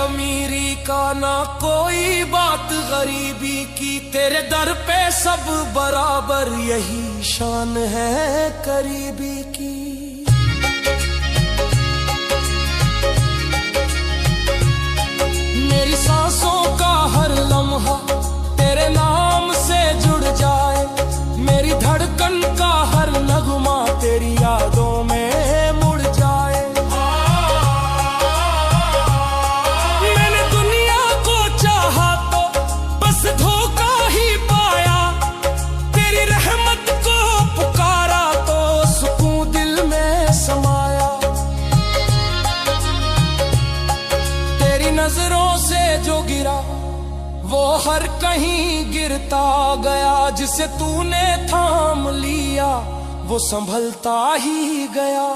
अमीरी का ना कोई बात गरीबी की, तेरे दर पे सब बराबर यही शान है करीबी की। मेरी सांसों का हर लम्हा तेरे नाम से जुड़ जाए, मेरी धड़कन का हर नगमा तेरी यादों में मुड़ जाए। मैंने दुनिया को चाहा तो बस धोखा ही पाया, तेरी रहमत को पुकारा तो सुकून दिल में समाया। तेरी नजरों से जो गिरा वो हर कहीं गिरता गया, जिसे तूने थाम लिया वो संभलता ही गया।